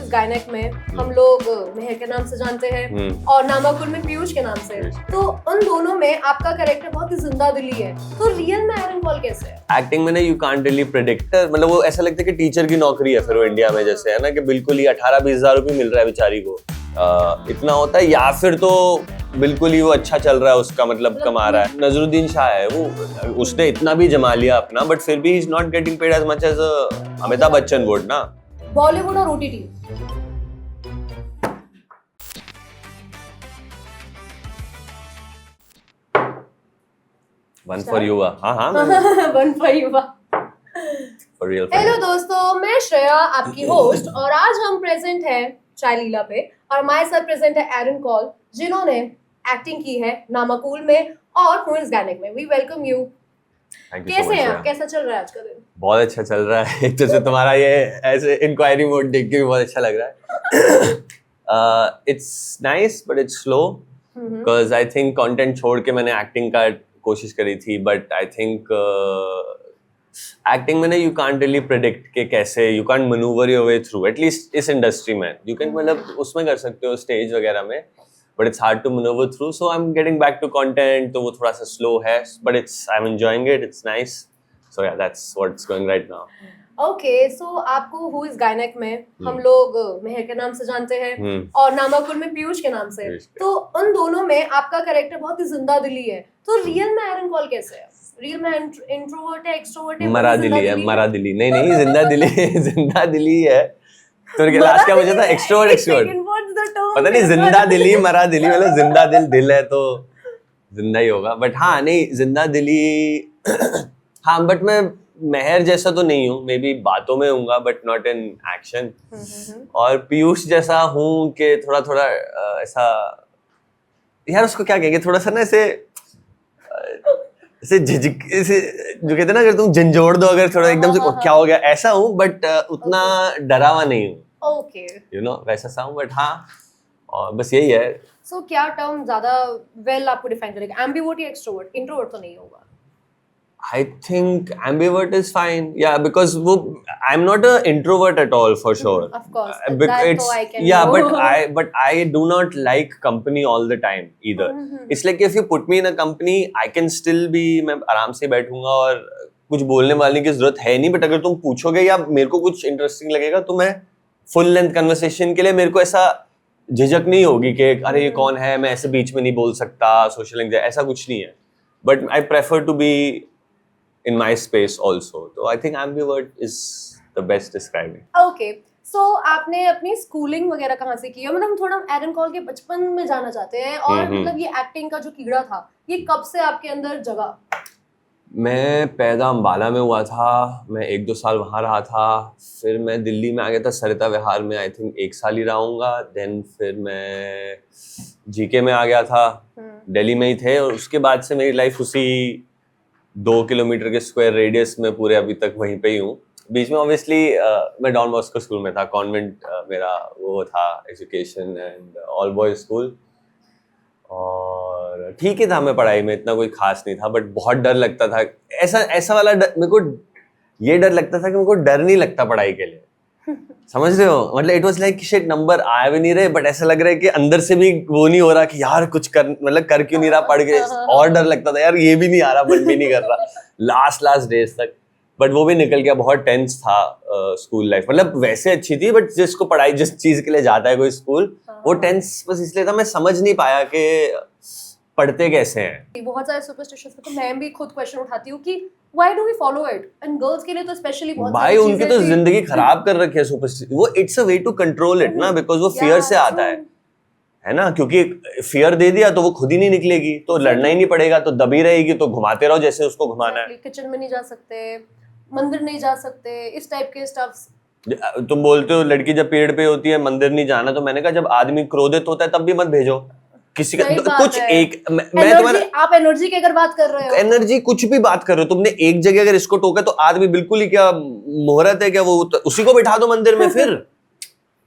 इस गायनेक में हम लोग मेहर के नाम से जानते हैं और नामाकुल में पीयूष के नाम से। तो उन दोनों में आपका कैरेक्टर बहुत ही जिंदा दिली है, तो रियल में एरन पॉल कैसे है? एक्टिंग में ना यू कांट रियली प्रेडिक्ट, मतलब वो ऐसा लगता है कि टीचर की नौकरी है फिर वो इंडिया में, जैसे है ना कि बिल्कुल ही 18-20 हज़ार रुपये मिल रहा है बेचारी को, इतना होता है, या फिर तो बिल्कुल ही वो अच्छा चल रहा है उसका, मतलब कमा रहा है। नजरुद्दीन शाह है वो, उसने इतना भी जमा लिया अपना, बट फिर भी he is not getting paid as much as Amitabh Bachchan would ना। बॉलीवुड और ओटीटी, वन फॉर युवा। हाँ वन फॉर युवा। For real. हेलो दोस्तों, मैं श्रेया आपकी होस्ट और आज हम प्रेजेंट हैं चाय लीला पे और हमारे साथ प्रेजेंट है एरन कॉल, जिन्होंने एक्टिंग की है नामाकुल में और क्वींस गायनेक में। We welcome you. कैसे हैं आप? कैसा चल रहा है आज का दिन? बहुत अच्छा चल रहा है। एक तो से तुम्हारा ये ऐसे इंक्वायरी मोड देख के भी बहुत अच्छा लग रहा है। It's nice but it's slow, because I think content छोड़ के मैंने एक्टिंग का कोशिश करी थी, बट आई थिंक एक्टिंग में ना यू कांट रियली प्रेडिक्ट के कैसे, you can't manoeuvre your way through, at least इस इंडस्ट्री में। यू कैन मतलब उसमें कर सकते हो स्टेज वगैरह में, but it's hard to maneuver through, so I'm getting back to content, तो वो थोड़ा सा slow है, but I'm enjoying it, it's nice, so yeah, that's what's going right now. Okay, so आपको Who is गायनेक में हम लोग मेहर के नाम से जानते हैं और नामाकुल में पीयूष के नाम से। तो उन दोनों में आपका कैरेक्टर बहुत ही जिंदा दिली है, तो रियल में एरन कॉल कैसे है? रियल में इंट्रोवर्ट है, एक्सट्रोवर्ट है? मरा दिली है, मरा दिली नहीं जिंदा दिली जिंदा दिली है। तो लास्ट क्या बचा था? एक्सट्रोवर्ट पता नहीं, जिंदा दिली मरा दिली, मतलब जिंदा दिल है तो जिंदा ही होगा, बट हाँ नहीं जिंदा दिली। हाँ बट मैं मेहर जैसा तो नहीं हूँ, मे बी बातों में हूँगा बट नॉट इन एक्शन। और पीयूष जैसा हूँ कि थोड़ा थोड़ा ऐसा, यार उसको क्या कहेंगे, थोड़ा सा ना ऐसे झिझक, ऐसे जो कहते हैं ना, अगर तुम झंझोड़ दो अगर थोड़ा एकदम से क्या हो गया, ऐसा हूँ, बट उतना डरावा नहीं हूँ। ओके, यू नो वैसा सा हूँ, बट हाँ और बस यही है। सो क्या टर्म ज्यादा वेल आपको डिफाइन करेगा, एम्बिवर्ट या एक्सट्रोवर्ट? इंट्रोवर्ट तो नहीं होगा। I think ambivert is fine, yeah, because वो I'm not a introvert at all for sure. Of course, it's I can yeah, know. but I do not like company all the time either. It's like if you put me in a company, I can still be, मैं आराम से बैठूंगा और कुछ बोलने वाले की जरूरत है नहीं, बट अगर तुम पूछोगे या मेरे को कुछ इंटरेस्टिंग लगेगा तो मैं फुल लेंथ कन्वर्सेशन के लिए, मेरे को ऐसा झिझक नहीं होगी कि अरे ये कौन है, मैं ऐसे बीच में नहीं बोल सकता, सोशल एंग्जाइटी ऐसा कुछ नहीं है। But I prefer to be in my space also, so I think ambivert is the best describing. Okay, so आपने अपनी स्कूलिंग वगैरह कहाँ से की है? मतलब हम थोड़ा एरन कॉल के बचपन में जाना चाहते हैं, और मतलब ये एक्टिंग का जो कीड़ा था ये कब से आपके अंदर जगा? मैं पैदा अम्बाला में हुआ था, मैं 1-2 साल वहाँ रहा था, फिर मैं दिल्ली में आ गया था सरिता विहार में, आई थिंक 1 साल ही रहूँगा, देन फिर मैं जीके में आ गया था, दिल्ली में ही थे, और उसके बाद से मेरी लाइफ उसी 2 किलोमीटर के स्क्वायर रेडियस में पूरे अभी तक वहीं पे ही हूँ। बीच में ऑब्वियसली मैं डॉन बॉस्को स्कूल में था, कॉन्वेंट मेरा वो था, education and all boys school, और ठीक ही था, मैं पढ़ाई में इतना कोई खास नहीं था, बट बहुत डर लगता था, ऐसा वाला मेरे को ये डर लगता था कि मेरे को डर नहीं लगता पढ़ाई के लिए, समझ रहे हो, मतलब it was like shit, number आ भी नहीं रहे, बट ऐसा लग रहा है कि अंदर से भी वो नहीं हो रहा कि यार कुछ कर, मतलब कर क्यों नहीं रहा पढ़ के, और डर लगता था यार ये भी नहीं आ रहा, बट भी नहीं कर रहा लास्ट डेज तक, बट वो भी निकल गया। बहुत टेंस था स्कूल लाइफ, मतलब वैसे अच्छी थी, बट जिसको पढ़ाई जिस चीज के लिए जाता है कोई स्कूल, वो टेंस बस इसलिए था, मैं समझ नहीं पाया कि पढ़ते कैसे हैं। बहुत सारे सुपरस्टिशंस पे तो मैं भी खुद क्वेश्चन उठाती हूँ कि why do we follow it, and girls के लिए तो स्पेशली बहुत भाई उनकी तो जिंदगी खराब कर रखी है सुपरस्टिशन, वो it's a way to control it ना, बिकॉज वो फियर से आता है ना, क्योंकि फियर दे दिया तो वो खुद ही नहीं निकलेगी, तो लड़ना ही नहीं पड़ेगा, तो दबी रहेगी, तो घुमाते रहो जैसे उसको घुमाना है। किचन में नहीं जा सकते, मंदिर नहीं जा सकते, इस टाइप के स्टफ्स। तुम बोलते हो लड़की जब पीरियड पे होती है मंदिर नहीं जाना, तो मैंने कहा जब आदमी क्रोधित होता है तब भी मत भेजो किसी का कुछ एक, मैं तुम्हारा आप एनर्जी की अगर बात कर रहे हो, एनर्जी कुछ भी बात कर रहे हो, तुमने एक जगह अगर इसको टोका तो आदमी बिल्कुल ही क्या मुहूर्त है क्या, वो उसी को बिठा दो मंदिर में, फिर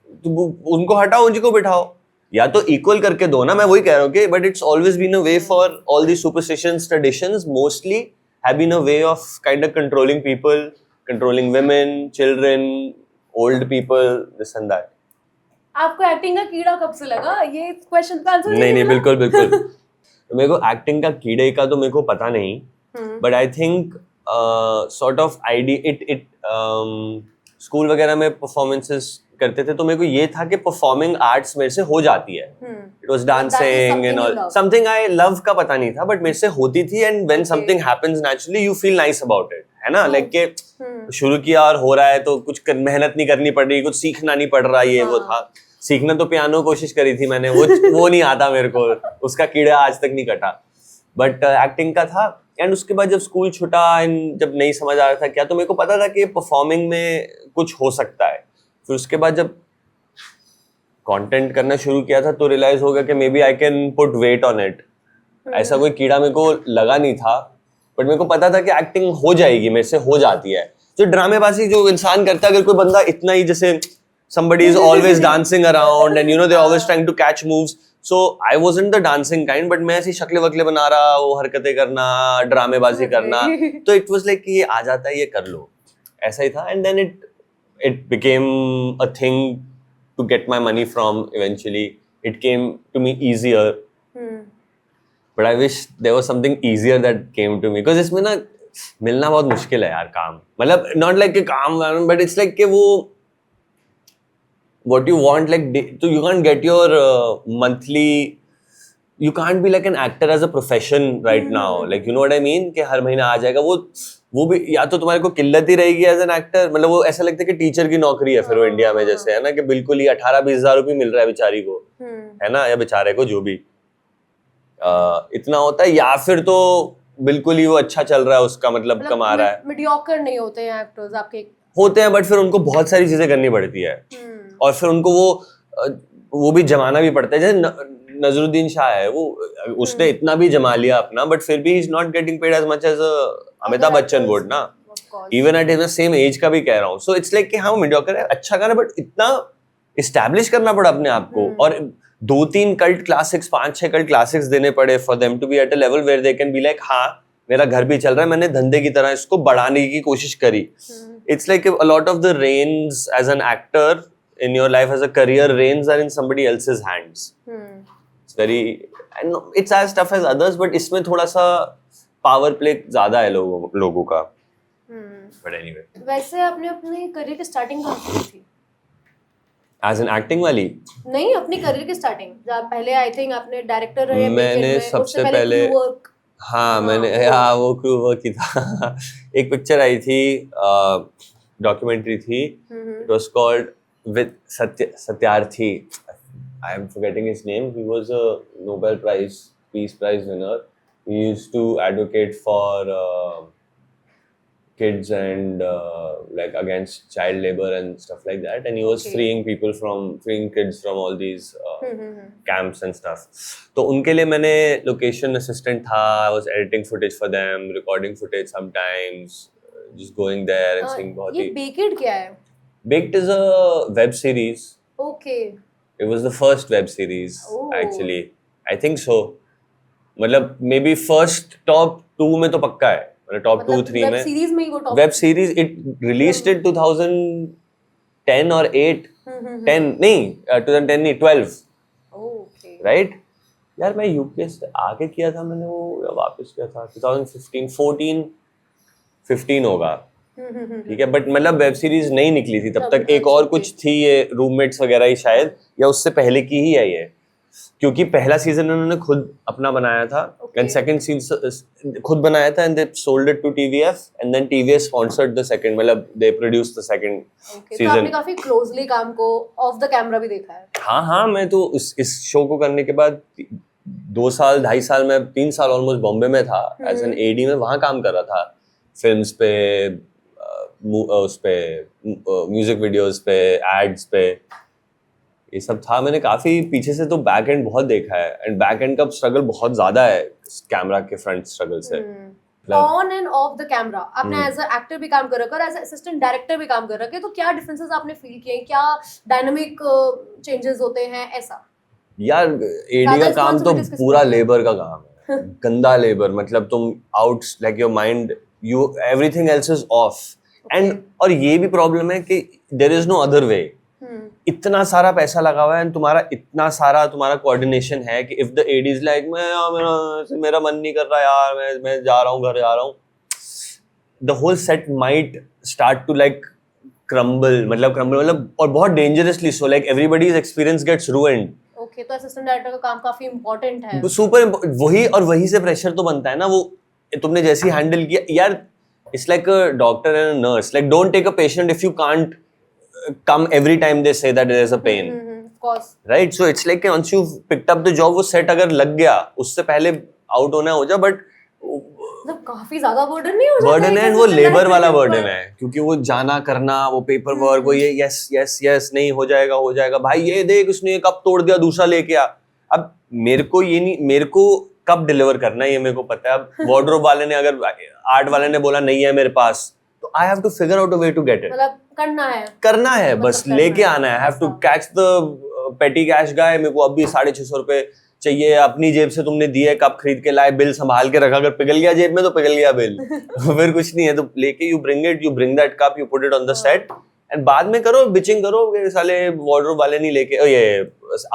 तो उनको हटाओ, उसी को बिठाओ, या तो इक्वल करके दो ना। मैं वही कह रहा हूँ कि but it's always been a way for all the superstitions, traditions mostly have been a way of kind of controlling people, controlling women, children, old people, this and that. आपको एक्टिंग का कीड़ा कब से लगा? ये क्वेश्चन का answer नहीं बिल्कुल तो मेरे को एक्टिंग का कीड़े का तो मेरे को पता नहीं, but I think sort of ID it school वगैरह में परफॉर्मेंसेस करते थे तो मेरे को ये था कि परफॉर्मिंग आर्ट्स मेरे से हो जाती है. It was dancing and all, something I love का पता नहीं था बट मेरे से होती थी. And when something happens naturally you feel nice about it, है ना. लाइक के शुरू किया और हो रहा है तो कुछ मेहनत नहीं करनी पड़ रही, कुछ सीखना नहीं पड़ रहा, ये वो था. सीखना तो पियानो कोशिश करी थी मैंने, वो नहीं आता मेरे को, उसका कीड़ा आज तक नहीं कटा. बट एक्टिंग का था. एंड उसके बाद जब स्कूल छूटा एंड जब नहीं समझ आ रहा था क्या, तो मेरे को पता था कि परफॉर्मिंग में कुछ हो सकता है. फिर उसके बाद जब कंटेंट करना शुरू किया था तो रियलाइज हो गया कि maybe I can put weight on it. ऐसा कोई कीड़ा मेरे को लगा नहीं था, बट मेरे को पता था कि एक्टिंग हो जाएगी, मेरे से हो जाती है. जो ड्रामेबाजी जो इंसान करता है, अगर कोई बंदा इतना ही जैसे somebody is always dancing around and you know they're always trying to catch moves, so I wasn't the dancing kind, but मैं ऐसी शक्लें वकले बना रहा, वो हरकतें करना, ड्रामेबाजी करना, तो it was like कि ये आ जाता है, ये कर लो, ऐसा ही था. And then it became a thing to get my money from. Eventually it came to me easier, but I wish there was something easier that came to me, because इसमें ना मिलना बहुत मुश्किल है यार काम. मतलब not like कि काम, but it's like कि वो what you want, like so you can't get your monthly, you can't be like an actor as a profession right now, like you know what I mean, कि हर महीना आ जाएगा वो भी या तो तुम्हारे को किल्लत ही रहेगी एज एन एक्टर. मतलब वो ऐसा लगता है कि टीचर की नौकरी है फिर वो इंडिया में, जैसे है ना कि बिल्कुल ही 18-20 हजार रुपये मिल रहा है बेचारी को, है ना, या बेचारे को, जो भी इतना होता है. या फिर तो बिल्कुल ही वो अच्छा चल रहा है उसका, मतलब कमा रहा है. मीडियोकर नहीं होते हैं एक्टर्स आपके? होते हैं, बट फिर उनको बहुत सारी चीजें करनी पड़ती है और फिर उनको वो भी जमाना भी पड़ता है. जैसे नजरुद्दीन शाह है, वो उसने इतना भी जमा लिया अपना, बट फिर भी he is not getting paid as much as Amitabh Bachchan would ना, even at his same age का भी कह रहा हूँ. सो इट्स लाइक कि हाँ मीडियोकर है, अच्छा गाना, बट इतना इस्टेब्लिश करना पड़ा अपने आप को, और 2-3 कल्ट क्लासिक्स, 5-6 कल्ट क्लासिक्स देने पड़े for them to be at a level where they can be like हाँ मेरा घर भी चल रहा है, मैंने धंधे की तरह इसको बढ़ाने की कोशिश करी. It's like a lot of the reins as an actor in your life as a career, reins are in somebody else's hands. It's very, and it's as tough as others, but इसमें थोड़ा सा power play ज़्यादा है लोगों का. But anyway. वैसे आपने अपने करियर की स्टार्टिंग कहाँ से की थी? As an acting वाली? नहीं, अपनी करियर की स्टार्टिंग. जब पहले I think आपने डायरेक्टर रहे. मैंने सबसे पहले मैंने वो क्रू वर्क की था. एक पिक्चर आई थी, डॉक्यूमेंटरी थी, it was called with Satyarthi. I am forgetting his name. He was a Nobel prize peace prize winner. He used to advocate for kids and like against child labor and stuff like that, and he was freeing kids from all these camps and stuff. तो उनके लिए मैंने location assistant था. I was editing footage for them, recording footage sometimes, just going there and seeing. बहुत ही. ये Baked क्या है? Baked is a web series. Okay. It was the first web series actually. I think so. मतलब maybe first top 2 में तो पक्का है. Top 2-3 में. सीरीज में ही वो top. Web series it released in 2010 और 8 10 नहीं 2010 नहीं 12. ओके राइट यार. मैं यूपीएस से आगे किया था मैंने, वो वापस किया था 2015 15 होगा. ठीक है, बट मतलब वेब सीरीज नहीं निकली थी तब तक. एक और कुछ थी, ये रूममेट्स वगैरह ही शायद, या उससे पहले की ही है ये, क्योंकि पहला सीजन उन्होंने खुद अपना बनाया था एंड सेकंड सीजन खुद बनाया था, and they sold it to TVF and then TVF sponsored the second, मतलब they produced the second season. तो आपने काफी क्लोजली काम को ऑफ द कैमरा भी देखा है? हाँ, मैं तो इस शो को करने के बाद 2 साल 2.5 साल में 3 साल ऑलमोस्ट बॉम्बे में था एज एन एडी में. वहाँ काम कर रहा था फिल्म्स पे, उस पे म्यूजिक वीडियोस पे, एड्स पे, ये सब था. मैंने काफी पीछे से तो बैक एंड बहुत देखा है, एंड बैक एंड का स्ट्रगल बहुत ज्यादा है कैमरा के फ्रंट स्ट्रगल से. On end of the camera आपने एज अ एक्टर भी काम कर रखा है, एज अ असिस्टेंट डायरेक्टर भी काम कर रखा है, तो क्या डिफरेंसेस आपने फील किए, क्या डायनामिक चेंजेस होते हैं? ऐसा यार एडी का काम तो पूरा लेबर का काम है. गंदा लेबर, मतलब तुम out like your mind, you everything else is off. And और ये भी प्रॉब्लम है कि there is no other way. इतना सारा पैसा लगा हुआ है and तुम्हारा इतना सारा तुम्हारा कोऑर्डिनेशन है कि if the AD is like मेरा मन नहीं कर रहा यार, मैं जा रहा हूँ, घर जा रहा हूँ, the whole set might start to like crumble और बहुत dangerously so, like everybody's experience gets ruined. Okay, तो असिस्टेंट डायरेक्टर का काम काफी इम्पोर्टेंट है। सुपर वही से प्रेशर तो बनता है ना, वो तुमने जैसे ही हैंडल किया यार, it's like a doctor and a nurse, like don't take a patient if you can't come every time they say that there is a pain. Of course. Right? So it's like once you've picked up the job, वो set अगर लग गया, उससे पहले out होना हो जा, but मतलब काफी ज्यादा बर्डन नहीं हो जाता? बर्डन है, वो लेबर वाला बर्डन है, क्योंकि वो जाना करना, वो पेपर वर्क, वो ये यस नहीं हो जाएगा भाई, ये देख उसने कब तोड़ दिया, दूसरा लेके आ। अब मेरे को कब डिलीवर करना है ये मेरे को पता है। अब वार्डरोब वाले ने, अगर आर्ट वाले ने बोला नहीं है मेरे पास, तो I have to figure out a way to get it. मतलब करना है बस लेके आना है। I have to catch the petty cash guy. मेरे को अभी 650 रुपए चाहिए, अपनी जेब से तुमने दिए, कब खरीद के लाए, बिल संभाल के रखा, अगर पिघल गया जेब में तो पिघल गया बिल फिर कुछ नहीं है, तो लेके you bring that cup, you put it on the set and बाद में करो बिचिंग करो। साले वार्डरोब वाले नहीं लेके, ये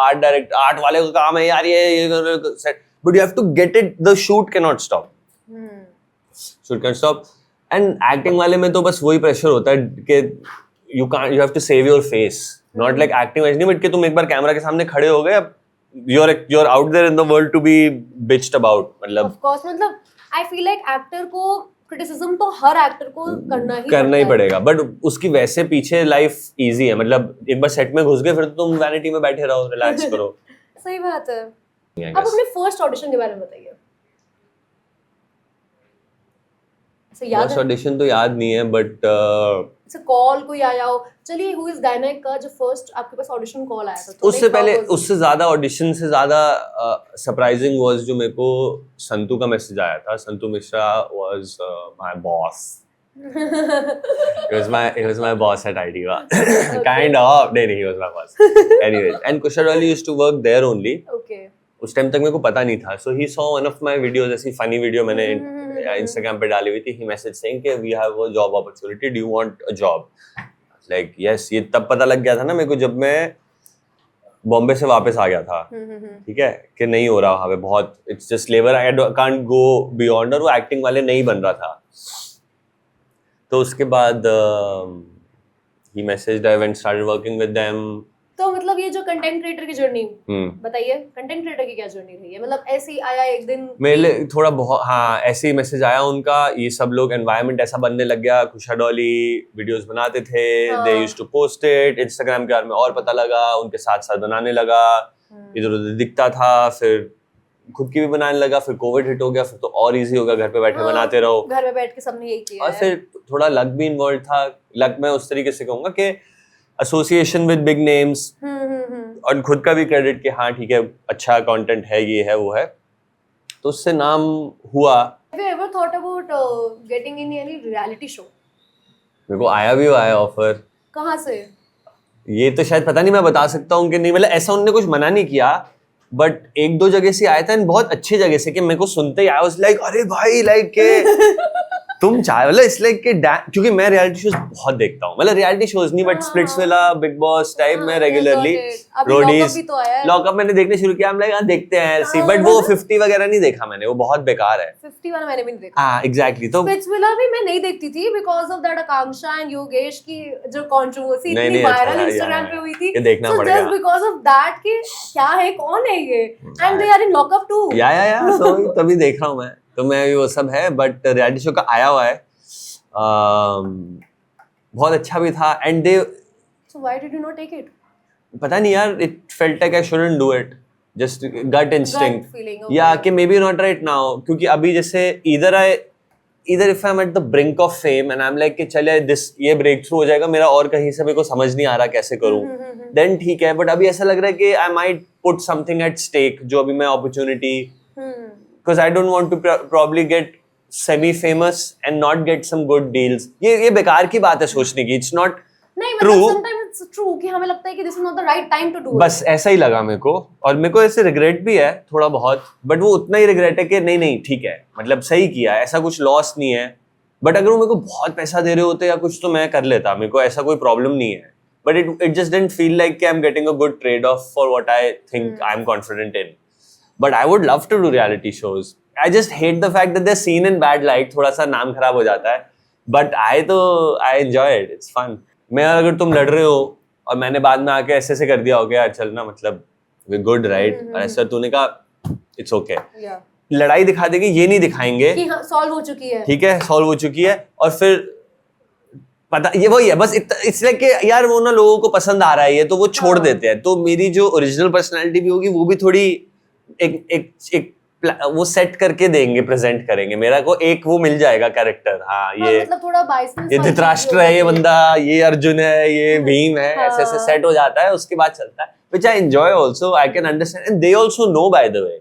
आर्ट वाले का काम है यार, ये set, but you have to get it, the shoot can not stop, shoot can stop. And acting वाले में तो बस वही प्रेशर होता है कि you have to save your face, not like acting wise नहीं, बट कि तुम एक बार कैमरा के सामने खड़े हो गए, अब you're out there in the world to be bitched about, मतलब of course, मतलब I feel like एक्टर को क्रिटिसिज्म तो हर एक्टर को करना ही पड़ेगा, बट उसकी वैसे पीछे लाइफ इजी है, मतलब एक बार सेट में घुस गए फिर तो तुम वैनिटी में बैठे रहो, रिलैक्स करो सही बात है। अब अपने फर्स्ट ऑडिशन के बारे में बताइए। फर्स्ट ऑडिशन तो याद नहीं है, बट कॉल कोई आया हो, चलिए हु इज गायनेक का जो फर्स्ट आपके पास ऑडिशन कॉल आया था, तो उससे पहले, उससे ज्यादा ऑडिशन से ज्यादा सरप्राइजिंग वाज जो मेरे को संतू का मैसेज आया था। Santu Mishra was my boss, he was my boss at IDEA kind of, नहीं, he was my boss anyways, and Kushal Ali used to work there only. Okay. उस टाइम तक मेरे को पता नहीं था, so he saw one of my videos, ऐसी funny video मैंने Instagram पे डाली हुई थी, he messaged saying कि we have a job opportunity, do you want a job? Like yes, ये तब पता लग गया था ना मेरे को जब मैं बॉम्बे से वापस आ गया था, ठीक है, कि नहीं हो रहा वहाँ पे बहुत, it's just labor, I can't go beyond, और वो एक्टिंग वाले नहीं बन रहा था। तो उसके बाद he messaged, I went started working with them। तो मतलब ये जो कंटेंट क्रिएटर की जर्नी बताइए, कंटेंट क्रिएटर की क्या जर्नी रही है? मतलब ऐसे ही आया एक दिन मेरे लिए थोड़ा बहुत, हाँ ऐसे ही मैसेज आया उनका, ये सब लोग एनवायरनमेंट ऐसा बनने लग गया, खुशा डॉली वीडियोस बनाते थे, they used to post it, Instagram के बारे में और पता लगा, उनके साथ साथ बनाने लगा, इधर उधर दिखता था, फिर खुद की भी बनाने लगा, फिर कोविड हिट हो गया, फिर तो और इजी हो गया, घर पे बैठे बनाते रहो, घर पे बैठ के सबने यही किया और फिर थोड़ा लक भी इन्वॉल्व था। लक मैं उस तरीके से कहूंगा कि एसोसिएशन विद बिग नेम्स, और खुद का भी क्रेडिट कि हाँ ठीक है अच्छा कंटेंट है, ये है वो है, तो उससे नाम हुआ। Have you ever thought about getting in any reality show? मेरे को आया ऑफर। कहाँ से? ये तो शायद पता नहीं मैं बता सकता हूँ कि नहीं, मतलब ऐसा उन्होंने कुछ मना नहीं किया, बट एक दो जगह से आया था, बहुत अच्छी जगह से, कि मेरे को सुनते ही आई वाज लाइक अरे भाई लाइक के तुम चाहे, मतलब इसलिए कि क्योंकि मैं रियलिटी शोज बहुत देखता हूँ, मतलब रियलिटी शोज नहीं but Splitsvilla, big boss type में रेगुलरली, रोडीज, लॉकअप मैंने देखने शुरू किया, हम लाइक देखते हैं ऐसी, बट वो 50 वगैरह नहीं देखा मैंने, वो बहुत बेकार है। 50 वाला मैंने भी नहीं देखा। हाँ एग्जैक्टली, तो स्प्लिट्सविला भी मैं नहीं देखती थी because of that Akanksha and Yogesh की जो कंट्रोवर्सी इतनी वायरल इंस्टाग्राम पे हुई थी, ये देखना पड़ेगा, जस्ट बिकॉज़ ऑफ दैट कि क्या है, कौन है ये, and they are in lockup too, या सो तभी देख रहा हूँ मैं, तो मैं वो सब है, बट रियलिटी शो का आया हुआ है, बहुत अच्छा भी था, and they, so why did you not take it? पता नहीं यार, it felt like I shouldn't do it, just gut instinct, gut feeling, okay. या कि maybe not right now, क्योंकि अभी जैसे either if I'm at the brink of fame and I'm like कि चले ये break through हो जाएगा मेरा, और कहीं से मेरे को समझ नहीं आ रहा कैसे करूँ, then ठीक है, but अभी ऐसा लग रहा है कि I might put something at stake, जो अभी मैं opportunity, because I don't want to probably get semi famous and not get some good deals। ये बेकार की बात है सोचने की, it's not true, sometimes it's true कि हमें लगता है कि this is not the right time to do it, बस ऐसा ही लगा मेरे को, और मेरे को ऐसे रिग्रेट भी है थोड़ा बहुत, बट वो उतना ही रिग्रेट है कि नहीं ठीक है, मतलब सही किया, ऐसा कुछ लॉस नहीं है, बट अगर वो मेरे को बहुत पैसा दे रहे होते या कुछ तो मैं कर लेता, मेरे को ऐसा कोई प्रॉब्लम नहीं है, but it just didn't feel like I'm getting a good trade-off for what I think I'm confident in. But I would love to do reality shows. I just hate the fact that they're seen in bad light. थोड़ा सा नाम खराब हो जाता है. But I enjoy it. It's fun. मैं अगर तुम लड़ रहे हो और मैंने बाद में आके ऐसे कर दिया हो गया चल ना मतलब we're good right? और ऐसा तूने कहा it's okay. Yeah. लड़ाई दिखा देंगे ये नहीं दिखाएंगे कि हाँ सॉल्व हो चुकी है. ठीक है सॉल्व हो चुकी है और फिर पता ये वही है बस इसलिए कि यार वो ना लोगों को पसंद आ रहा है ये तो वो छोड़ देते हैं. तो मेरी जो ओरिजिनल पर्सनालिटी भी होगी वो भी थोड़ी एक वो सेट करके देंगे प्रेजेंट करेंगे. मेरा को एक वो मिल जाएगा कैरेक्टर. हाँ ये मतलब थोड़ा बाइसनेस ये धृतराष्ट्र है ये बंदा ये अर्जुन है ये भीम है ऐसे सेट हो जाता है उसके बाद चलता है. Which I enjoy also. I can understand and they also know by the way.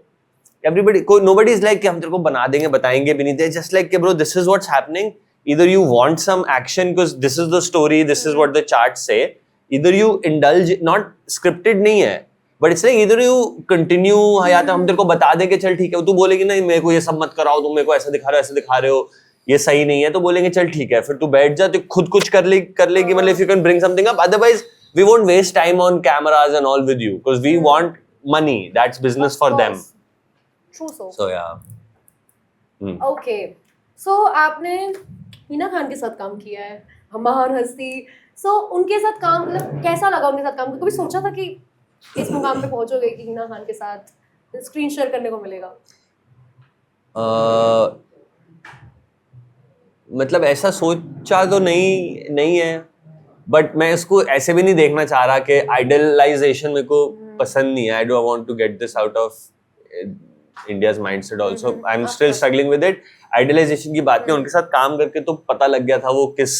Everybody, nobody is like कि हम तेरे को बना देंगे बताएंगे भी नहीं. They're just like कि bro this is what's happening. Either you want some action because this is the story, this is what the charts say. Either you indulge, not scripted नहीं है. But it's like either you continue या तो हम तेरे को बता देंगे चल ठीक है. तू बोलेगी नहीं मेरे को ये सब मत कराओ तुम मेरे को ऐसा दिखा रहे हो ये सही नहीं है तो बोलेंगे चल ठीक है. फिर तू बैठ जा तो खुद कुछ कर लेगी मतलब if you can bring something up. Otherwise we won't waste time on cameras and all with you because we want money. That's business for them. True So yeah. Okay. So आपने हिना खान के साथ काम किया है महान हस्ती. So उनके साथ काम मतलब कैसा लगा उनके साथ काम करके? कभी सोचा था कि इस मुकाम पे पहुंचोगे कि हिना खान के साथ स्क्रीन शेयर करने को मिलेगा? मतलब ऐसा सोचा तो नहीं है बट मैं इसको ऐसे भी नहीं देखना चाह रहा कि आइडलाइजेशन मेरे को पसंद नहीं है. I don't want to get this out of India's mindset also. I'm still struggling with it. Idealization की बात नहीं. उनके साथ काम करके तो पता लग गया था वो किस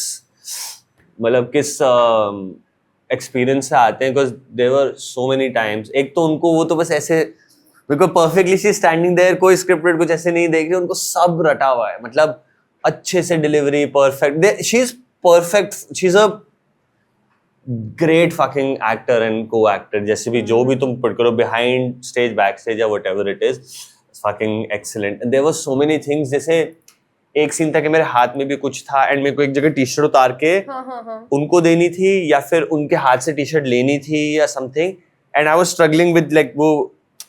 एक्सपीरियंस से आते हैं because there were so many times. एक तो उनको वो तो बस ऐसे बिल्कुल perfectly she standing there कोई scripted कुछ ऐसे नहीं देख रही. उनको सब रटा हुआ है मतलब अच्छे से delivery perfect. she's perfect. she's a great fucking actor and co-actor. जैसे भी जो भी तुम पढ़ करो behind stage backstage या whatever it is fucking excellent. And there were so many things. जैसे एक सीन था कि मेरे हाथ में भी कुछ था एंड मेरे को एक जगह टी शर्ट उतार के उनको देनी थी या फिर उनके हाथ से टी शर्ट लेनी थी या something and I was struggling with like वो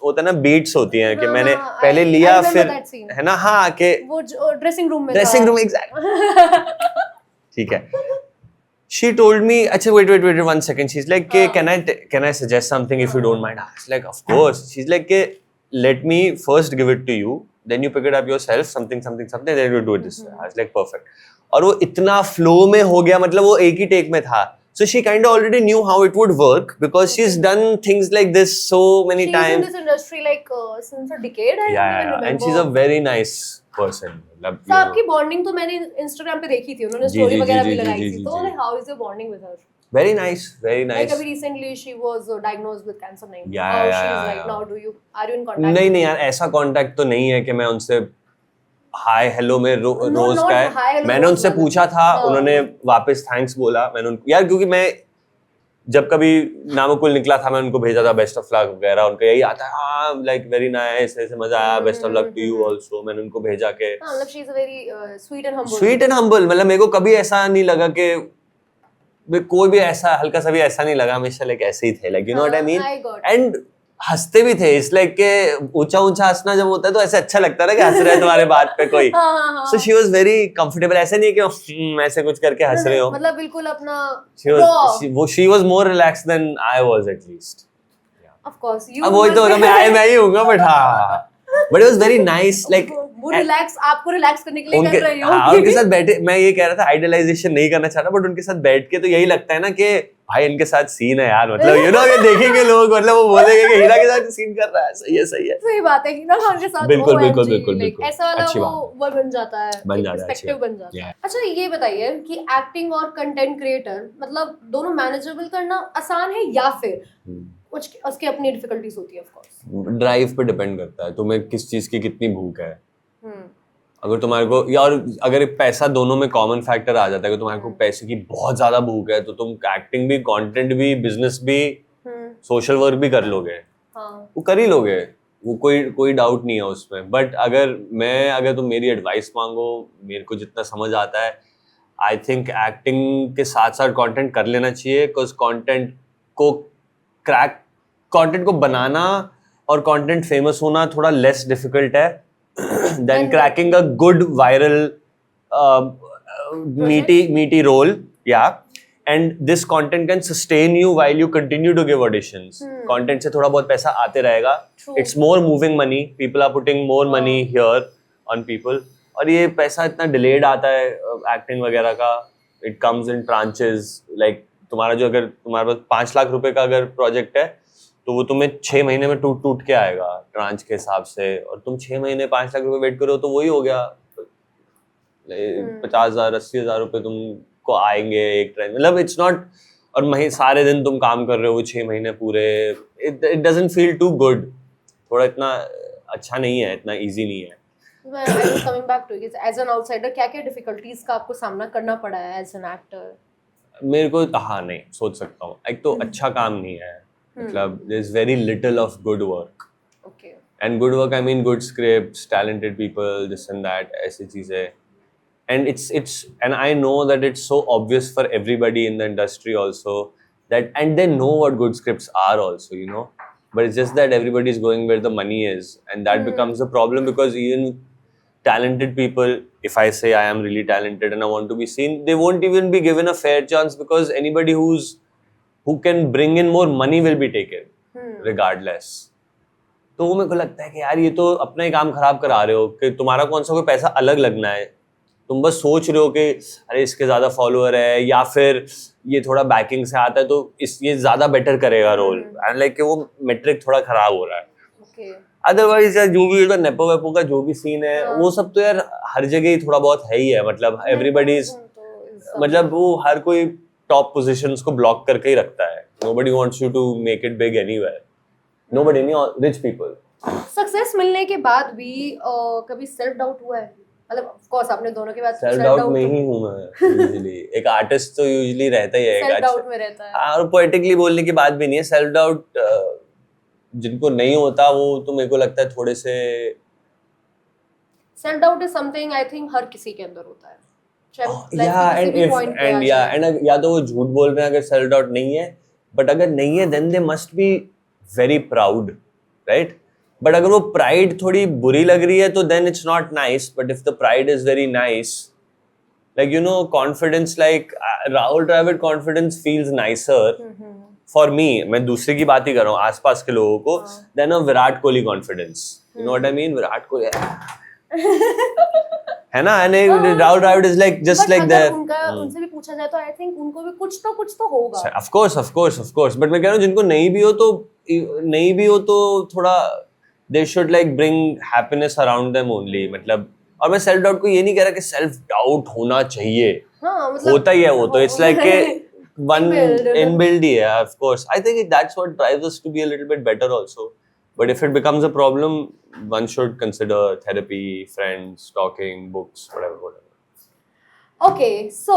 होता है ना बीट्स होती हैं कि मैंने पहले लिया फिर है ना हाँ कि वो ड्रेसिंग रूम में एग्जैक्ट ठीक है. She told me, "Achha, wait, one second." She's like, "Can I suggest something if you don't mind?" I was like, "Of course." She's like, "Let me first give it to you, then you pick it up yourself, something, then you do it this way." I was like, "Perfect." और वो इतना flow में हो गया मतलब वो एक ही take में था. So she kind of already knew how it would work because she's done things like this so many times. She's in this industry like since a decade. Yeah, and she's a very nice person. So आपकी bonding तो मैंने Instagram पे देखी थी उन्होंने story वगैरह भी लगाई थी. तो like how is your bonding with her? Very nice. Like अभी recently she was diagnosed with cancer. नहीं? Yeah. She's right now. Are you in contact? नहीं यार ऐसा contact तो नहीं है कि मैं उनसे हाय हेलो में रोज का है. मैंने उनसे पूछा था उन्होंने वापस थैंक्स बोला. मैंने यार क्योंकि मैं जब कभी नामकुल निकला था मैं उनको भेजा था बेस्ट ऑफ लक वगैरह. उनका यही आता है हाँ लाइक वेरी नाइस ऐसे मजा आया best of luck to you also. मैंने उनको भेजा के मतलब she is very sweet and humble. मतलब मेरे को कभी ऐसा नहीं लगा कि कोई भी ऐसा हल्का सा भी ऐसा नहीं लगा. हमेशा लाइक ऐसे ही थे like you know what I mean. And हंसते भी थे. इट्स लाइक के ऊंचा हंसना जब होता है तो ऐसे अच्छा लगता है ना कि हंस रहे हैं तुम्हारे बात पे कोई. So she was very comfortable. ऐसे नहीं कि ऐसे कुछ करके हंस रहे हो मतलब बिल्कुल अपना she was more relaxed then I was at least. Of course you अब वही तो मैं ही हूँगा बट हाँ but it was very nice like वो रिलैक्स आपको रिलैक्स करने के लिए कर रही हो. हाँ उनके साथ बैठे मैं ये कह रहा था आइडलाइजेशन नहीं करना चाहता बट उनके साथ बैठ के तो यही लगता है ना कि भाई इनके साथ सीन है यार. मतलब यू नो अगर देखेंगे लोग मतलब वो बोलेंगे कि हीरा के साथ सीन कर रहा है. सही है सही बात है. हीरा खान के साथ बिल्कुल ऐसा वाला वो बन जाता है पर्सपेक्टिव बन जाता है. अच्छा ये बताइए कि एक्टिंग और कंटेंट क्रिएटर मतलब दोनों मैनेजेबल करना आसान है या फिर कुछ उसकी अपनी डिफिकल्टीज होती है. ऑफ कोर्स ड्राइव पे डिपेंड करता है तुम्हें किस चीज की कितनी भूख है. अगर तुम्हारे को या और अगर पैसा दोनों में कॉमन फैक्टर आ जाता है कि तुम्हारे को पैसे की बहुत ज्यादा भूख है तो तुम एक्टिंग भी कंटेंट भी बिजनेस भी सोशल वर्क भी कर लोगे. वो कर ही लोगे वो कोई डाउट नहीं है उसमें. बट अगर तुम मेरी एडवाइस मांगो मेरे को जितना समझ आता है आई थिंक एक्टिंग के साथ साथ कंटेंट कर लेना चाहिए, बिकॉज कंटेंट को बनाना और कंटेंट फेमस होना थोड़ा लेस डिफिकल्ट है then And- cracking a good viral meaty role. Yeah. And this content can sustain you while you continue to give auditions. Content से थोड़ा बहुत पैसा आते रहेगा. True. It's more moving money. People are putting more money here on people. और ये पैसा इतना delayed आता है acting वगैरह का. It comes in tranches. Like तुम्हारे पास 5 लाख रुपए का अगर प्रोजेक्ट है तो वो तुम्हें 6 महीने में टूट के आएगा ट्रांच के हिसाब से, और तुम 6 महीने 5 लाख रुपए वेट करो तो वही हो गया 50,000 80,000 रुपए तुमको आएंगे एक ट्रेन. मतलब इट्स नॉट, और सारे दिन तुम काम कर रहे हो 6 महीने पूरे, it doesn't feel too good. थोड़ा इतना अच्छा नहीं है, इतना इजी नहीं है. Well, I was coming back to it. As an outsider, क्या-क्या difficulties का आपको सामना करना पड़ा है as an actor? मेरे को हाँ नहीं सोच सकता हूँ. एक तो अच्छा काम नहीं है, मतलब there is very little of good work. Okay. And good work I mean good scripts, talented people, this and that, ऐसी चीजें. And and I know that it's so obvious for everybody in the industry also that, and they know what good scripts are also, you know, but it's just that everybody is going where the money is, and that becomes a problem, because even talented people, if I say I am really talented and I want to be seen, they won't even be given a fair chance, because anybody who can bring in more money will be taken regardless. तो वो मेरे को लगता है कि यार ये तो अपना ही काम खराब करा रहे हो, कि तुम्हारा कौन सा कोई पैसा अलग लगना है. तुम बस सोच रहे हो कि अरे इसके ज्यादा फॉलोअर है, या फिर ये थोड़ा बैकिंग से आता है तो ये ज्यादा बेटर करेगा रोल, एंड लाइक वो मेट्रिक थोड़ा खराब हो रहा है. Okay. अदरवाइज यार जो भी होगा नेपो वेपो का जो भी सीन है वो सब तो यार हर जगह ही थोड़ा बहुत है ही है. मतलब एवरीबॉडी मतलब वो हर कोई टॉप पोजीशंस को ब्लॉक करके ही रखता है. Nobody wants you to make it big anywhere. Nobody, नहीं रिच पीपल. सक्सेस मिलने के बाद भी कभी सेल्फ डाउट हुआ है? मतलब ऑफ कोर्स आपने दोनों के बाद सेल्फ डाउट में ही हूँ मैं यूजुअली. एक आर्टिस्ट तो यूजुअली रहता ही है, सेल्फ डाउट में रहता है. और पोएटिकली बोलने की बात भी नहीं है. सेल्फ डाउट जिनको नहीं होता वो तो मेरे को लगता है थोड़े से. Self doubt is something I think हर किसी के अंदर होता है. या तो वो झूठ बोल रहे हैं अगर सेल्फ डाउट नहीं है, बट अगर नहीं है then they must be very proud, right? But अगर वो प्राइड थोड़ी बुरी लग रही है तो then it's not nice. But if the pride is very nice, like you know confidence, like Rahul Dravid confidence feels nicer for me. मैं दूसरे की बात ही कर रहा हूँ, आसपास के लोगों को, then a Virat Kohli confidence. You know what I mean? Virat Kohli है ना, and Rahul Dravid is like just like that. उनसे भी पूछा जाए तो आई थिंक उनको भी कुछ तो होगा. Of course. बट मैं कह रहा हूँ जिनको नहीं भी हो तो थोड़ा they should like bring happiness around them only. मतलब, और मैं सेल्फ डाउट को ये नहीं कह रहा कि सेल्फ डाउट होना चाहिए. हाँ, मतलब होता ही है वो तो. इट्स लाइक one inbuilt ही है. Of course, I think that's what drives us to be a little bit better also. But if it becomes a problem, one should consider therapy, friends, talking, books, whatever. Okay, so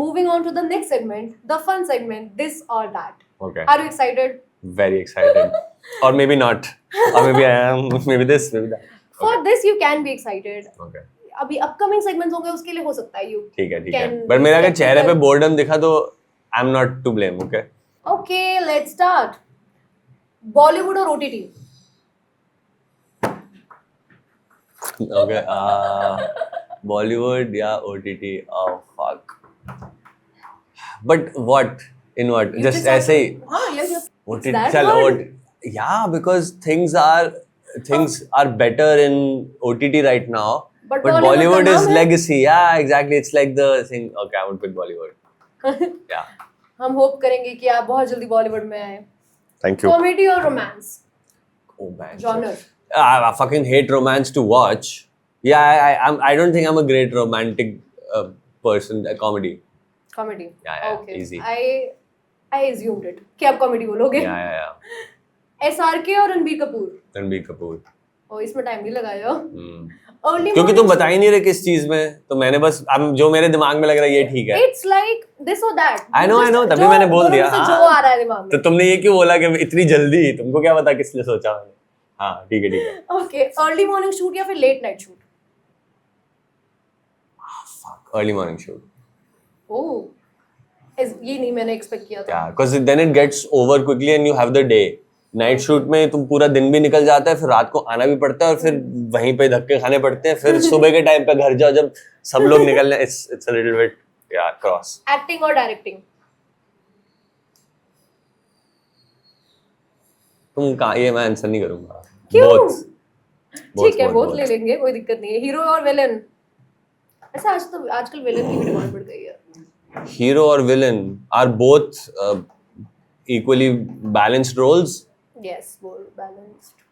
moving on to the next segment, the fun segment, this or that. Okay. Are you excited? Very excited. Or maybe not. Or maybe I am. Maybe this, maybe that. For this you can be excited. Okay. अभी upcoming segments होंगे उसके लिए हो सकता है. ठीक है. But मेरा अगर चेहरे पे बोर्डम दिखा तो I am not to blame. Okay. Okay, let's start. Bollywood or OTT? Okay. Bollywood या OTT? Oh fuck. But what? In what? You Just decide. ऐसे ही. हाँ, you're just. OTT. that चलो hard? Yeah, because things are better in OTT right now. But Bollywood Bollywood is का नाम है. legacy. Yeah, exactly. It's like the thing. Okay, I would pick Bollywood. Yeah. हम hope करेंगे कि आप बहुत जल्दी बॉलीवुड में आए. Thank you. कॉमेडी और romance? Oh man. Genre. I fucking hate romance to watch. Yeah, I don't think I'm a great romantic person. Comedy. Comedy. Yeah, Okay. easy. I assumed it कि आप कॉमेडी बोलोगे. Yeah. SRK और रणबीर कपूर? रणबीर कपूर. ओ, इसमें time नहीं लगाया. Early क्योंकि morning तुम बता ही नहीं रहे किस चीज में, तो मैंने बस जो मेरे दिमाग में लग रहा है ये ठीक है. It's like this or that. I know, तभी मैंने बोल दिया. जो आ रहा है दिमाग में. तो तुमने ये क्यों बोला कि इतनी जल्दी? तुमको क्या पता किस लिए सोचा मैंने? हाँ, ठीक है. Okay, early morning shoot या फिर late night shoot? Fuck, early morning shoot. ओह, ये नहीं मैंने एक्सपेक्ट किया था. Yeah, because then it gets over quickly and you have the day. Night shoot में तुम पूरा दिन भी निकल जाता है, फिर रात को आना भी पड़ता है और फिर वहीं पे धक्के खाने पड़ते हैं, फिर सुबह के टाइम पे घर जाओ जब सब लोग निकलने. it's a little bit cross. Acting और डायरेक्टिंग? तुम कहाँ, ये मैं आंसर नहीं करूंगा. क्यों? Both. ठीक है, both, बोथ both. ले लेंगे, कोई दिक्कत नहीं है. हीरो और विलन? ऐसा आजकल विलन की भी डिमांड बढ़ गई है. Hero or villain are both equally balanced roles. Yes, वो बैलेंस्ड.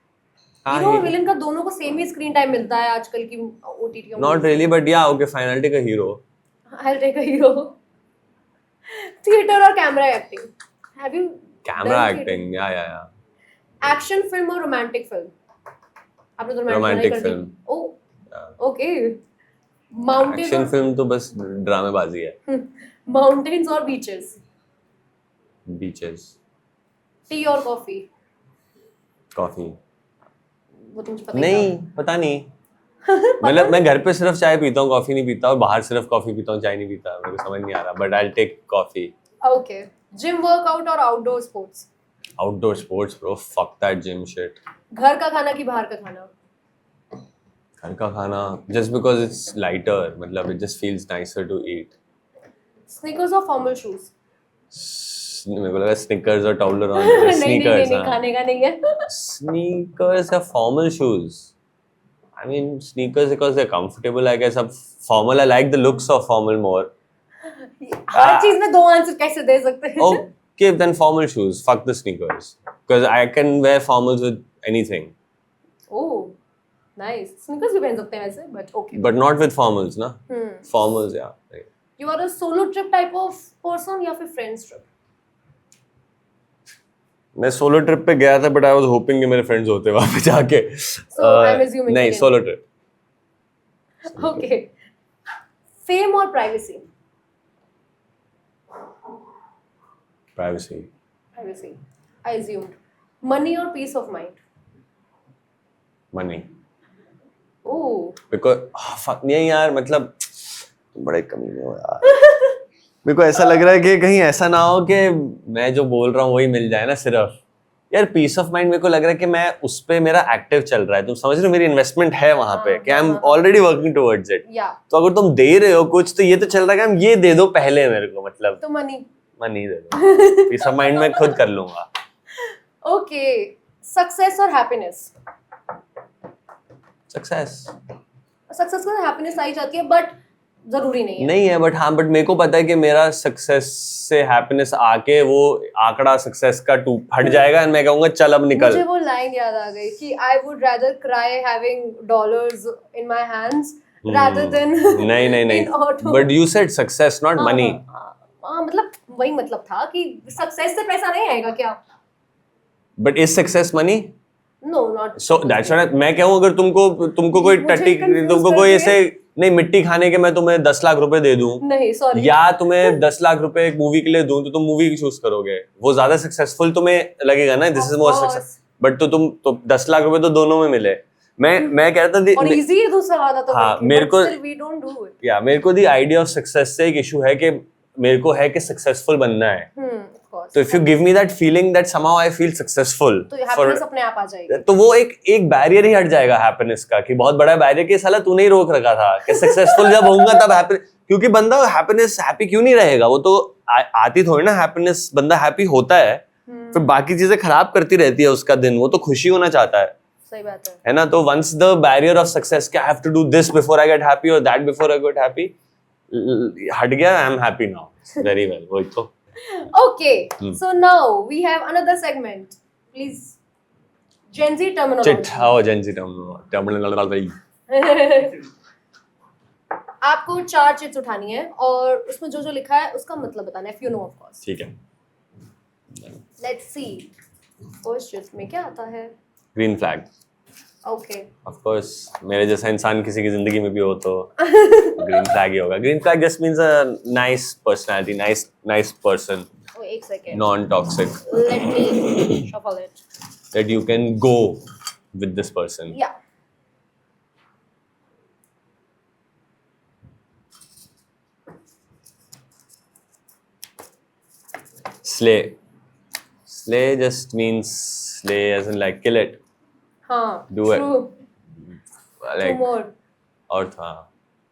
हाँ, हीरो और विलन का दोनों को सेम ही स्क्रीन टाइम मिलता है आजकल की OTT. Not really, but yeah, okay, fine, I'll take a hero. I'll take a hero. Theatre और camera acting? Have you Camera acting, yeah. Action film और रोमांटिक फिल्म? आपने तो Romantic film. Oh, Yeah. Okay. Mountain action film तो बस ड्रामेबाजी है. Mountains और beaches? Beaches. Tea और कॉफी? कॉफी. वो तो मुझे पता नहीं, पता नहीं. मतलब मैं घर पे सिर्फ चाय पीता हूँ, कॉफी नहीं पीता, और बाहर सिर्फ कॉफी पीता हूँ, चाय नहीं पीता. मेरे को समझ नहीं आ रहा, but I take coffee. Okay. Gym workout और outdoor sports? Outdoor sports bro, fuck that gym shit. घर का खाना कि बाहर का खाना? घर का खाना, जस्ट बिकॉज इट्स लाइटर, मतलब it just feels nicer to eat. Sneakers और फॉर्मल शूज? मेरे को लगा स्निकर्स और टॉबलरॉन. नहीं स्नीकर्स. खाने का नहीं है. Sneakers are formal shoes. I mean, sneakers because they're comfortable, I guess. अब formal, I like the looks of formal more. हर चीज में दो आंसर कैसे दे सकते हैं? Okay, then formal shoes. Fuck the sneakers. Because I can wear formals with anything. Oh, nice. Sneakers भी पहन सकते हैं वैसे, but okay. But not with formals, na? Formals, yeah. Right. You are a solo trip type of person या फिर friends trip? मैं solo trip पे गया था, बट आई वाज होपिंग कि मेरे फ्रेंड्स होते वहां पे जाके. So, I'm assuming नहीं, again. Solo trip. Okay. Fame और privacy? Privacy. Privacy, I assumed. Money और peace of mind? Money. Oh, Because fuck नहीं यार, मतलब तुम बड़े कमीने हो यार. मेरे को ऐसा लग रहा है कि कहीं ऐसा ना हो कि मैं जो बोल रहा हूँ वही मिल जाए ना सिर्फ. यार पीस ऑफ माइंड मेरे को लग रहा है कि मैं उस पे मेरा एक्टिव चल रहा है. तुम समझ रहे हो, मेरी इन्वेस्टमेंट है वहां पे, कि I am already working towards it. या तो अगर तुम दे रहे हो कुछ, तो ये तो चल रहा है कि हम ये दे दो पहले मेरे को, मतलब तो मनी. मनी दे दो. पीस ऑफ माइंड मैं खुद कर लूंगा. ओके. सक्सेस और हैप्पीनेस? सक्सेस. सक्सेस का हैप्पीनेस आई जाती है, बट जरूरी नहीं है. नहीं है, बट हाँ, बट मेरे को पता है कि मेरा सक्सेस से हैप्पीनेस आके वो आंकड़ा सक्सेस का हट जाएगा, और मैं कहूंगा चल अब निकल. मुझे वो लाइन याद आ गई कि I would rather cry having dollars in my hands rather than नहीं in auto. But you said success not money. मतलब वही मतलब था कि सक्सेस से पैसा नहीं आएगा क्या? But is success money? No, not. So that's what मैं कहूँ, अगर तुमको कोई मुझे टट्टी, confuse तुमको कर कोई दिए। ऐसे नहीं मिट्टी खाने के मैं तुम्हें 10 लाख रुपए दे दूं, नहीं, सॉरी. या तुम्हें 10 लाख रुपए एक मूवी के लिए दूं, तो तुम मूवी चूज करोगे. वो ज्यादा सक्सेसफुल तुम्हें लगेगा ना. This is more success. But तो 10 लाख रुपए तो दोनों में मिले. मैं कहता था और इजी है दूसरा वाला तो. हाँ, मेरे को वी डोंट डू इट. या मेरे को दी आइडिया ऑफ सक्सेस से एक इशू है कि मेरे को है कि सक्सेसफुल बनना है. Of course. तो if you give me that feeling that somehow I feel successful, तो हैप्पीनेस अपने आप आ जाएगी. तो वो एक बैरियर ही हट जाएगा हैप्पीनेस का, कि बहुत बड़ा बैरियर कि साला तूने ही रोक रखा था कि सक्सेसफुल जब होऊंगा तब हैप्पी. क्योंकि बंदा हैप्पी क्यों नहीं रहेगा, वो तो आती थोड़ी ना हैप्पीनेस. बंदा हैप्पी होता है, फिर बाकी चीजें खराब करती रहती है उसका दिन. वो तो खुशी होना चाहता है. सही बात है. है ना. तो once the barrier of success कि I have to do this before I get happy और that before I get happy हट गया, I am happy now. Very well. वही तो. Okay, so now we have another segment. Please, Gen Z terminology. Chit आओ Gen Z terminal. आपको 4 chits उठानी है और उसमें जो जो लिखा है उसका मतलब बताना है, if you know of course. ठीक है. Let's see. First चिट में क्या आता है? Green flag. Okay. Of course मेरे जैसा इंसान किसी की जिंदगी में भी हो तो ग्रीन फ्लैग ही होगा. Green flag just means a nice personality, nice person, Oh, एक second. Non toxic, Let me shuffle it. That you can go with this person. Yeah. Slay. Slay just means slay as in like kill it. हाँ, Do it. true. Like Two more. और था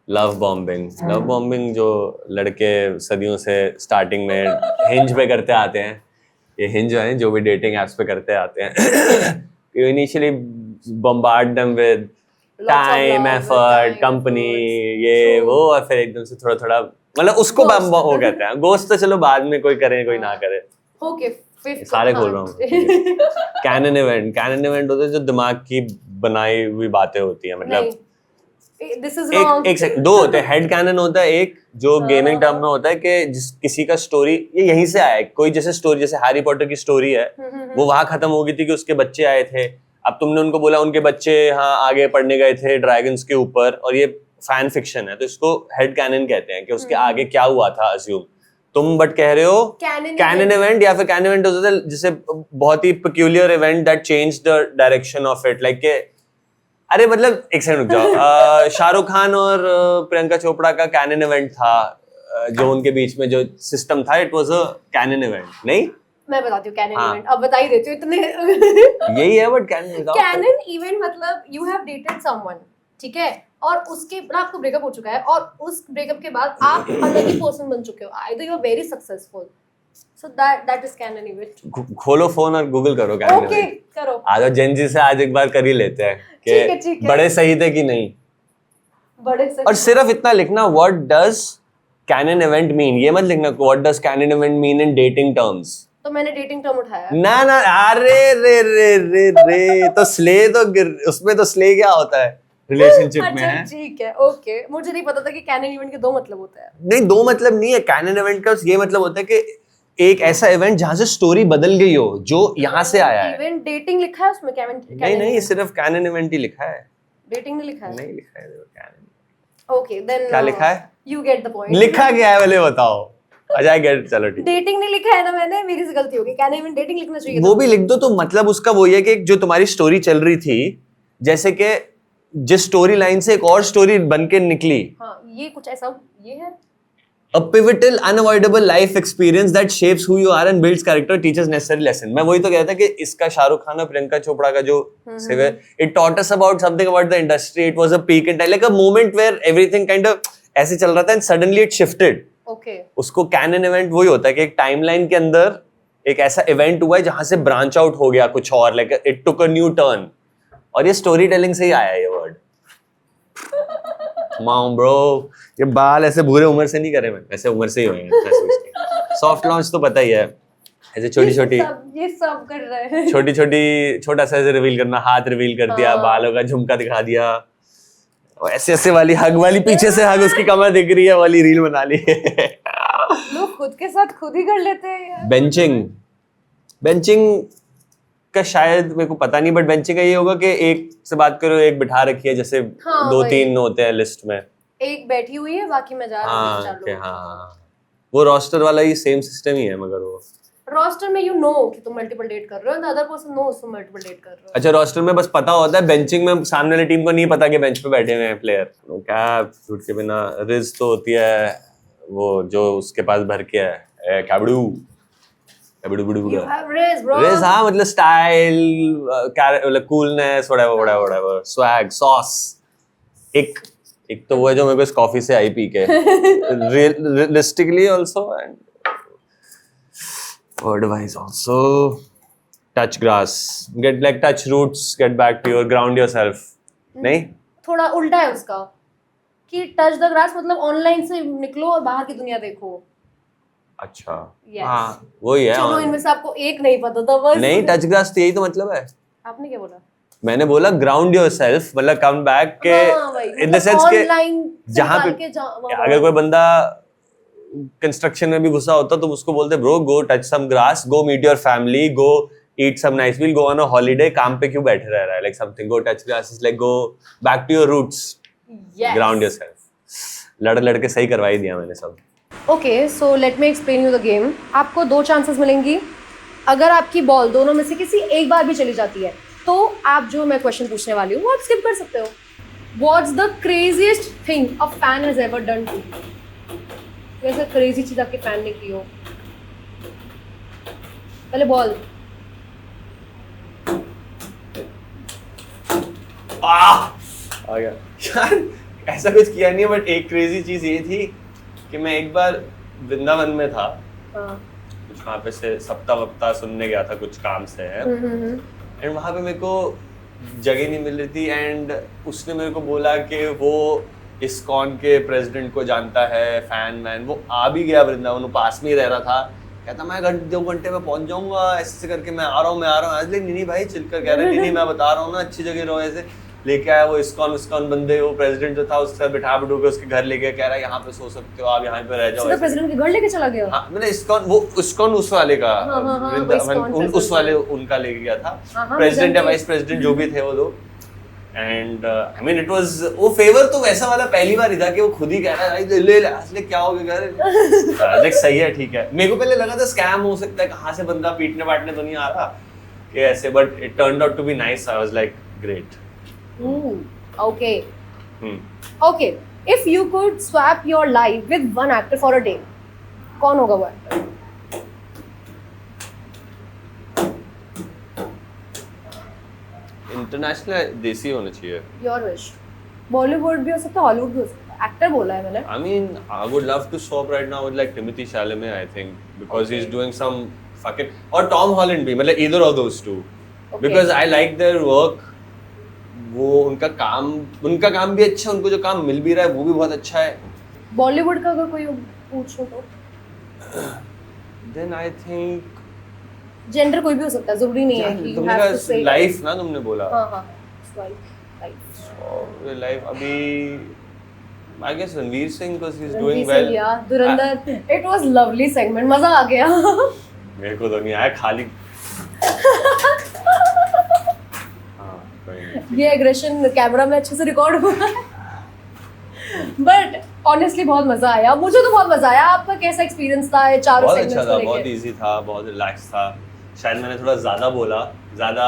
love bombing जो लड़के सदियों से starting में hinge पे करते आते हैं, ये हिंज है जो भी डेटिंग एप्स पे करते आते हैं you initially bombard them with Lots of time love, effort time, company efforts. ये True. वो, और फिर एकदम से थोड़ा थोड़ा मतलब उसको Ghost. वो कहते हैं गोस्ट, तो चलो बाद में कोई करे कोई ना करे। Okay, fifth. सारे खोल रहा हूँ। कैनन इवेंट होते हैं जो दिमाग की बनाई हुई बातें होती है, मतलब नहीं, this is wrong. एक सेकंड, दो होते हैं। हेड कैनन होता है एक जो गेमिंग टर्म में होता है कि जिस किसी का स्टोरी ये यहीं से आया है, कोई जैसे स्टोरी जैसे हैरी पॉटर की स्टोरी है वो वहां खत्म हो गई थी कि उसके बच्चे आए थे, अब तुमने उनको बोला उनके बच्चे हाँ आगे पढ़ने गए थे ड्रैगन्स के ऊपर, और ये फैन फिक्शन है तो इसको हेड कैनन कहते हैं कि उसके आगे क्या हुआ था अज्यूम तुम, बट कह रहे हो कैनन इवेंट, या फिर कैनन इवेंट होता है जैसे बहुत ही peculiar event that change the direction of it, like के अरे मतलब एक सेकंड रुक जाओ शाहरुख खान और प्रियंका चोपड़ा का कैनन इवेंट था, जो उनके बीच में जो सिस्टम था it was a canon event, नहीं मैं बताती हूँ कैनन हाँ। इवेंट, अब बता ही देती हूँ इतने यही है, बट कैनन कैनन इवेंट मतलब यू हैव डेटेड समवन, ठीक है, और उसके बाद आपको ब्रेकअप हो चुका है और उस ब्रेकअप के बाद आप अलग ही पर्सन बन चुके हो, either you are very successful, so that is canon event. खोलो फोन और गूगल करो कैनन ओके इवेंट। करो, आज जेनजी से आज एक बार कर ही लेते हैं ठीक कि है। बड़े सही थे कि नहीं, बड़े से और सिर्फ इतना लिखना what does canon event mean, ये मत लिखना what does canon event mean in dating terms. तो मैंने डेटिंग टर्म उठाया। ना अरे रे तो स्ले तो उसमें तो स्ले क्या होता है रिलेशनशिप में अच्छा है। ठीक है, ओके, मुझे नहीं पता था कि कैनन इवेंट के दो मतलब होते हैं। नहीं दो मतलब नहीं है, कैनन इवेंट का ये मतलब होता है कि एक ऐसा इवेंट जहां से स्टोरी बदल गई हो जो यहाँ से आया है। इवेंट डेटिंग लिखा है उसमें, नहीं सिर्फ कैनन इवेंट ही लिखा है, डेटिंग नहीं लिखा है। नहीं लिखा है कैनन। ओके देन क्या लिखा है? You get the point. लिखा क्या है पहले बताओ। अच्छा गेट, चलो ठीक। डेटिंग नहीं लिखा है ना मैंने, मेरी से गलती हो गई, कैनन इवेंट डेटिंग लिखना चाहिए वो भी लिख दो तो मतलब उसका वही है कि जो तुम्हारी स्टोरी चल रही थी, जैसे कि जिस स्टोरी लाइन से एक और स्टोरी बन के निकली। हाँ ये कुछ ऐसा ये है। A pivotal, unavoidable life experience that shapes who you are and builds character, teaches necessary lesson. मैं वही तो कहता था कि इसका शाहरुख खान और प्रियंका चोपड़ा का जो it taught us about something about the industry. It was a peak in time, like a moment where everything kind of ऐसे चल रहा था and suddenly it shifted. Okay. उसको कैनन इवेंट वही होता है कि एक टाइमलाइन के अंदर एक ऐसा इवेंट हुआ है जहां से ब्रांच आउट हो गया कुछ और, like it took a new turn, और ये स्टोरी टेलिंग से ही आया है ये वर्ड। माम ब्रो, ये बाल ऐसे बुरे उम्र से नहीं करे, मैं ऐसे उम्र से ही हुए हैं। सॉफ्ट लॉन्च तो पता ही है, ऐसे छोटी छोटी ये सब कर रहे हैं। छोटा सा ऐसे रिवील करना, हाथ रिवील कर दिया, बालों का झुमका दिखा दिया, और ऐसे ऐसे वाली हग वाली पीछे से हग उसकी कमर दिख रही है वाली रील बना ली। लोग खुद के साथ खुद ही कर लेते हैं यार। बेंचिंग का शायद मेरे को पता नहीं, बट बेंचिंग का ये होगा कि एक से बात करो, एक बिठा रखी है, जैसे हाँ, दो तीन होते हैं लिस्ट में, एक बैठी हुई है बाकी मैं जा रहा हूँ। हाँ okay, हाँ वो रोस्टर वाला ही सेम सिस्टम ही है, मगर वो रोस्टर में यू नो कि तुम मल्टीपल डेट कर रहे हो, द अदर पर्सन नोस तुम मल्टीपल डेट कर रहे हो। अच्छा रोस्टर में बस पता होता है, बेंचिंग में सामने वाली टीम को नहीं पता कि बेंच पे बैठे हुए हैं प्लेयर। क्या छूट के बिना रिज तो होती है वो जो उसके पास भर के है काबड़ू You have Riz, bro. Ridge, हाँ मतलब स्टाइल, मतलब कूलनेस, whatever, स्वैग, सॉस। एक तो वो है जो मेरे को इस कॉफी से आई पी के realistically also and word wise also touch grass, touch roots, get back to your ground yourself। नहीं थोड़ा उल्टा है उसका कि टच द ग्रास मतलब ऑनलाइन से निकलो और बाहर की दुनिया देखो। अच्छा Yes. हाँ वही है। चलो इनमें से आपको एक नहीं पता था बस। नहीं टच ग्रास तो यही तो मतलब है। आपने क्या बोला? मैंने बोला ग्राउंड योरसेल्फ, मतलब कम बैक के इन द सेंस के जहां पे अगर कोई बंदा कंस्ट्रक्शन में भी घुसा होता तो उसको बोलते bro go touch some grass, go meet your family, go eat some nice meal, go on a holiday. काम पे क्यों बैठे रह रहा है, like something, go touch grass is like go back to your roots, ground yourself. लड़ के सही करवाई दिया मैंने सब। Okay so let me explain you the game. आपको दो चांसेस मिलेंगी, अगर आपकी बॉल दोनों में से किसी एक बार भी चली जाती है तो आप जो मैं क्वेश्चन पूछने वाली हूँ वो आप स्किप कर सकते हो। What's the craziest thing a fan has ever done to you? वैसे क्रेजी चीज आपके फैन ने की हो। पहले बॉल आ गया यार, ऐसा कुछ किया नहीं है, बट एक क्रेजी चीज ये थी कि मैं एक बार वृंदावन में था, हाँ कुछ वहाँ पे से सप्ताह वप्ताह सुनने गया था कुछ काम से है, एंड वहाँ पे मेरे को जगह नहीं मिल रही थी, एंड उसने मेरे को बोला कि वो इस्कॉन के प्रेसिडेंट को जानता है, फैन मैन, वो आ भी गया वृंदावन, वो पास में ही रह रहा था, कहता मैं 2 घंटे में पहुंच जाऊंगा, ऐसे करके मैं आ रहा हूँ आज ले नहीं भाई चिल कर कह रहे नहीं मैं बता रहा हूँ ना अच्छी जगह रहो, ऐसे लेके आया वो इस्कॉन बंदे, वो प्रेसिडेंट जो था उसके साथ बिठा बिठो के उसके घर लेके कह रहा है यहाँ पे सो सकते हो आप, यहाँ पे रह जाओ, सीधा प्रेसिडेंट के घर लेके चला गया। हाँ मैंने इस्कॉन उस वाले का, उस वाले उनका लेके गया था, प्रेसिडेंट या वाइस प्रेसिडेंट जो भी थे वो लोग, and I mean it was वो फेवर तो वैसा वाला पहली बार ही था कि वो खुद ही कह रहा है ले असले क्या हो गया, देख सही है ठीक है, मेरे को पहले लगा था स्कैम हो सकता है, कहाँ से बंदा पीटने वाटने तो नहीं आ रहा कि ऐसे, but it turned out to be nice, I was like great. Okay. Okay. If you could swap your life with one actor for a day, कौन होगा वो actor? इंटरनेशनल देसी होना चाहिए। Your wish. Bollywood भी हो सकता है, Hollywood भी हो सकता है, actor बोला है मैंने। I mean, I would love to swap right now with like Timothy Chalamet, I think, because he's doing some fucking, or Tom Holland भी, मतलब either of those two, because I like their work. वो उनका काम भी अच्छा है, उनको जो काम मिल भी रहा है वो भी बहुत अच्छा है। बॉलीवुड का अगर कोई पूछो तो देन आई थिंक जेंडर कोई भी हो सकता है, जरूरी नहीं है कि तुमने कहा लाइफ ना, तुमने बोला हाँ लाइफ अभी I guess Ranveer Singh because he is doing well, या Dhurandhar, it was lovely segment, मजा आ गया। मेरे को तो नहीं आया, खाली ये एग्रेशन कैमरा में अच्छे से रिकॉर्ड हुआ है, बट ऑनेस्टली बहुत मजा आया, मुझे तो बहुत मजा आया। आपका कैसा एक्सपीरियंस था ये चारों बहुत सेगमेंट्स अच्छा को था, लेके? बहुत इजी था, बहुत रिलैक्स था, शायद मैंने थोड़ा ज्यादा बोला, ज्यादा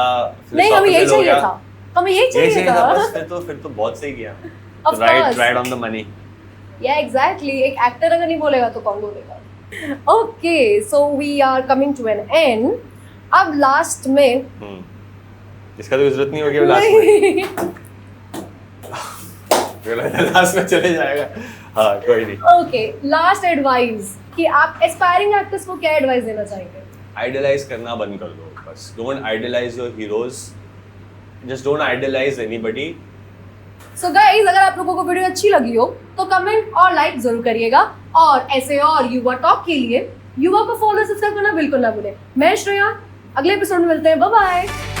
नहीं हमें यही चाहिए था, हमें यही चाहिए था। बस फिर तो बहुत सही किया, Of right course. On the money. Yeah exactly, एक एक्टर अगर नहीं बोलेगा तो कौन बोलेगा। Okay so we are coming to an end, अब लास्ट में इसका तो जरूरत नहीं होगी लास्ट में चले जाएगा, हाँ कोई नहीं। ओके लास्ट एडवाइस कि आप एस्पायरिंग एक्टर्स को क्या एडवाइस देना चाहेंगे? आइडलाइज करना बंद कर दो, बस don't idolise your heroes, just don't idolise anybody. So guys अगर आप लोगों को वीडियो अच्छी लगी हो तो कमेंट और लाइक जरूर करिएगा, और ऐसे और युवा टॉक के लिए युवा को फॉलो सब्सक्राइब करना बिल्कुल ना भूलें। मैं श्रेया, अगले एपिसोड में मिलते हैं, बाय बाय।